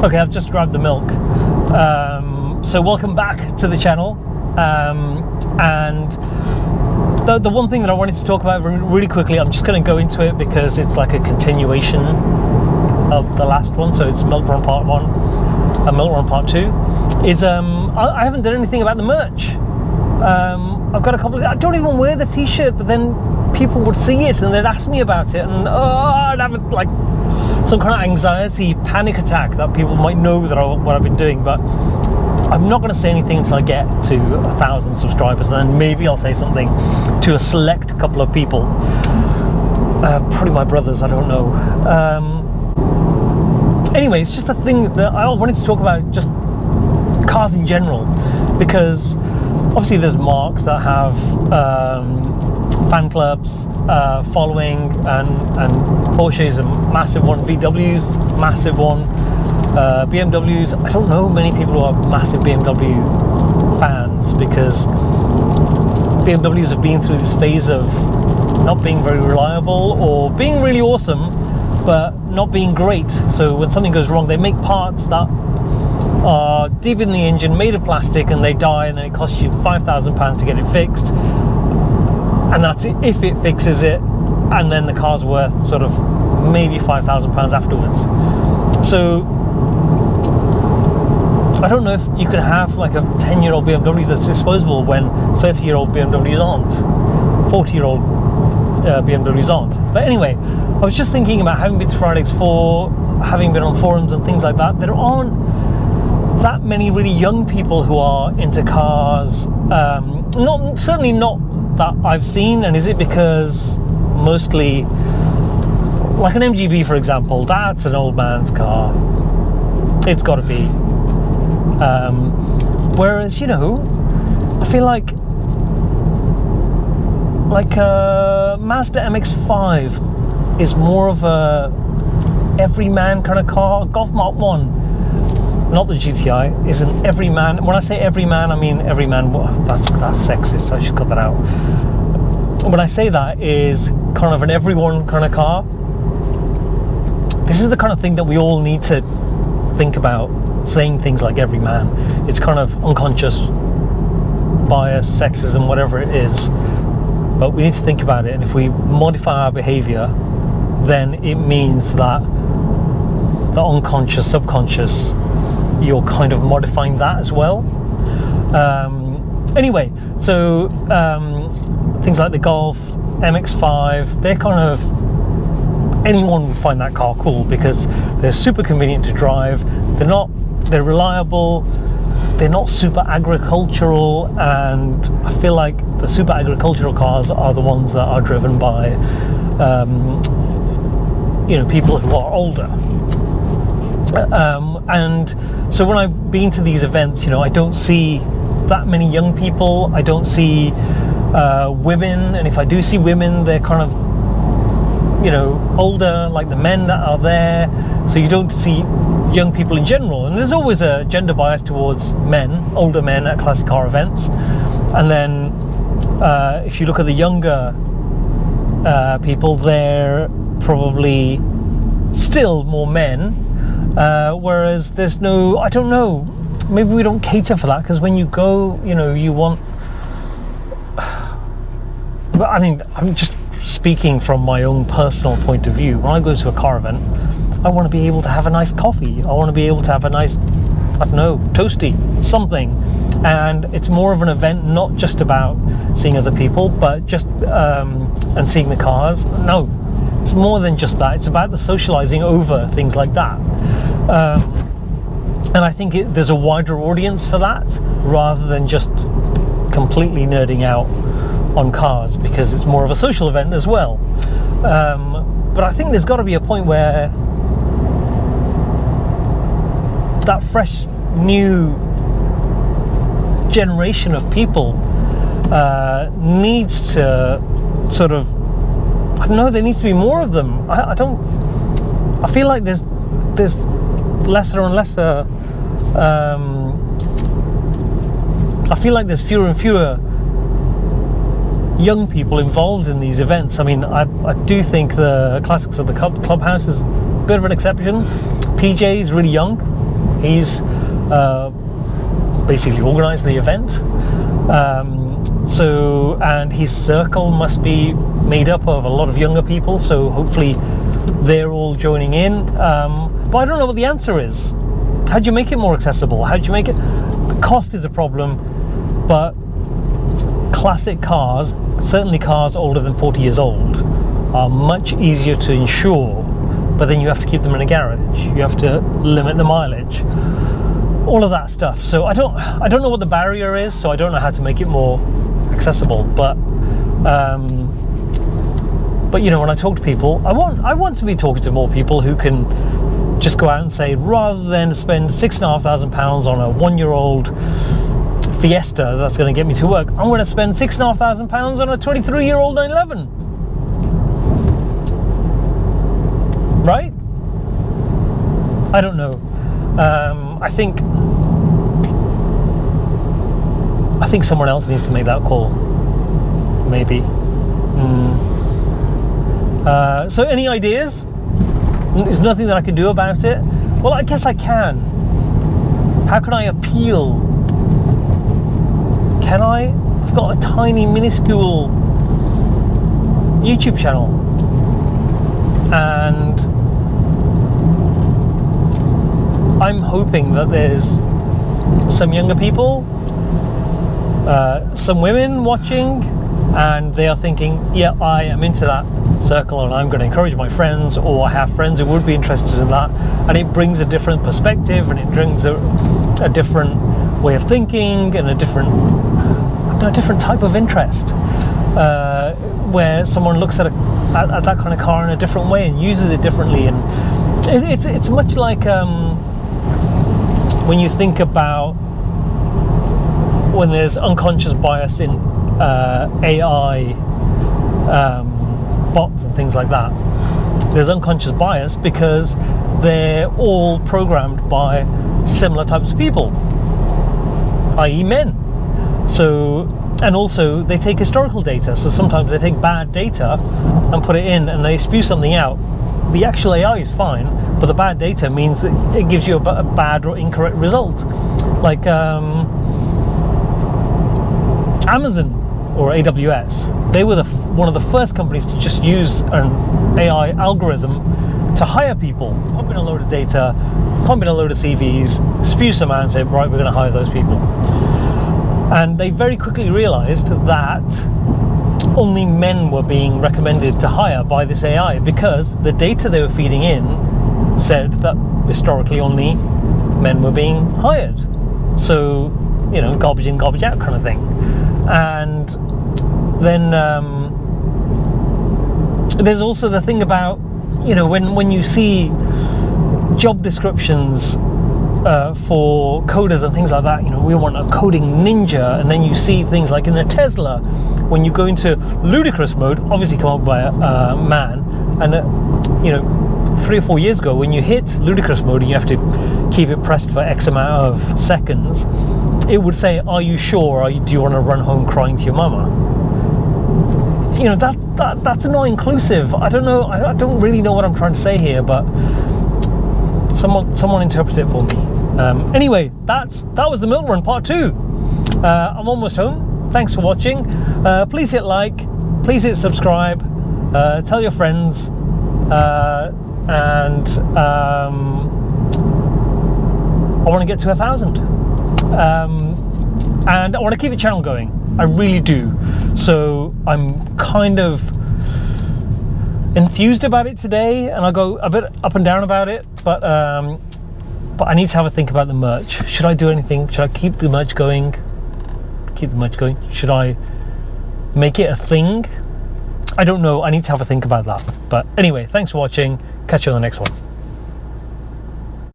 Okay, I've just grabbed the milk. So welcome back to the channel. And the one thing that I wanted to talk about really quickly, I'm just going to go into it because it's like a continuation of the last one. So it's Milk Run Part 1 and Milk Run Part 2. Is I haven't done anything about the merch. I've got a couple of, I don't even wear the t-shirt, but then people would see it and they'd ask me about it, and I'd have like some kind of anxiety panic attack that people might know that what I've been doing. But I'm not going to say anything until I get to 1,000 subscribers, and then maybe I'll say something to a select couple of people, probably my brothers, I don't know. Anyway, it's just a thing that I wanted to talk about, just cars in general, because obviously there's marques that have fan clubs, following, and Porsche is a massive one, VW's massive one, BMWs, I don't know many people who are massive BMW fans, because BMWs have been through this phase of not being very reliable or being really awesome but not being great. So when something goes wrong, they make parts that are deep in the engine, made of plastic, and they die, and then it costs you £5,000 to get it fixed, and that's it if it fixes it, and then the car's worth sort of maybe £5,000 afterwards. So I don't know if you can have like a 10-year-old BMW that's disposable when 30-year-old BMWs aren't, 40-year-old BMWs aren't. But anyway, I was just thinking about having been to Friday X4, having been on forums and things like that. There aren't that many really young people who are into cars, certainly not that I've seen. And is it because mostly, like an MGB for example, that's an old man's car, it's got to be, whereas, you know, I feel like Mazda MX-5 is more of a everyman kind of car. Golf Mark 1, not the GTI, is an everyman. When I say everyman, I mean everyman. That's sexist, so I should cut that out. When I say that, is kind of an everyone kind of car. This is the kind of thing that we all need to think about, saying things like everyman. It's kind of unconscious bias, sexism, whatever it is. But we need to think about it, and if we modify our behavior, then it means that the unconscious, subconscious, you're kind of modifying that as well. Anyway, so things like the Golf, MX-5, they're kind of, anyone would find that car cool because they're super convenient to drive, they're reliable, they're not super agricultural, and I feel like the super agricultural cars are the ones that are driven by you know, people who are older. And so when I've been to these events, you know, I don't see that many young people, I don't see women, and if I do see women, they're kind of, you know, older, like the men that are there. So you don't see young people in general, and there's always a gender bias towards men, older men at classic car events. And then if you look at the younger people, they're probably still more men, whereas there's no, I don't know, maybe we don't cater for that, because when you go, you know, you want, but I mean, I'm just speaking from my own personal point of view. When I go to a car event, I want to be able to have a nice coffee, I want to be able to have a nice, I don't know, toasty, something. And it's more of an event, not just about seeing other people, but just and seeing the cars. No, it's more than just that. It's about the socializing over things like that. And I think there's a wider audience for that, rather than just completely nerding out on cars, because it's more of a social event as well. But I think there's got to be a point where that fresh new generation of people needs to sort of, I don't know, there needs to be more of them. I feel like there's lesser and lesser, I feel like there's fewer and fewer young people involved in these events. I mean, I do think the Classics of the Clubhouse is a bit of an exception. PJ is really young, He's basically organised the event. And his circle must be made up of a lot of younger people, so hopefully they're all joining in. But I don't know what the answer is. How do you make it more accessible? How do you make it? The cost is a problem, but classic cars, certainly cars older than 40 years old, are much easier to insure, but then you have to keep them in a garage. You have to limit the mileage, all of that stuff. So I don't know what the barrier is, so I don't know how to make it more accessible. But you know, when I talk to people, I want to be talking to more people who can just go out and say, rather than spend £6,500 on a 1-year-old Fiesta that's going to get me to work, I'm going to spend £6,500 on a 23-year-old 911. Right? I don't know. I think someone else needs to make that call. Maybe. So any ideas? There's nothing that I can do about it. Well, I guess I can. How can I appeal? Can I? I've got a tiny, minuscule YouTube channel, and I'm hoping that there's some younger people, some women watching, and they are thinking, yeah, I am into that circle and I'm going to encourage my friends, or I have friends who would be interested in that, and it brings a different perspective, and it brings a different way of thinking, and a different type of interest, where someone looks at that kind of car in a different way and uses it differently. And it's much like when you think about when there's unconscious bias in AI bots and things like that. There's unconscious bias because they're all programmed by similar types of people, i.e. men. So, and also they take historical data, so sometimes they take bad data and put it in and they spew something out. The actual AI is fine, but the bad data means that it gives you a bad or incorrect result. Like Amazon or AWS, they were one of the first companies to just use an AI algorithm to hire people, pump in a load of data, pump in a load of CVs, spew some out and say, right, we're going to hire those people. And they very quickly realized that only men were being recommended to hire by this AI, because the data they were feeding in said that historically only men were being hired. So, you know, garbage in, garbage out kind of thing. And then there's also the thing about, you know, when you see job descriptions for coders and things like that, you know, we want a coding ninja, and then you see things like in the Tesla, when you go into ludicrous mode, obviously come up by a man, and you know, 3 or 4 years ago, when you hit ludicrous mode and you have to keep it pressed for X amount of seconds, it would say, are you sure, do you want to run home crying to your mama? You know, that's not inclusive. I don't know, I don't really know what I'm trying to say here, but someone interpret it for me. Anyway, that was the Milk Run Part 2. I'm almost home. Thanks for watching. Please hit like, please hit subscribe, tell your friends, and I want to get to 1,000. And I want to keep the channel going. I really do. So I'm kind of enthused about it today, and I'll go a bit up and down about it, but I need to have a think about the merch. Should I do anything? Should I keep the merch going? Should I make it a thing? I don't know. I need to have a think about that. But anyway, thanks for watching. Catch you on the next one.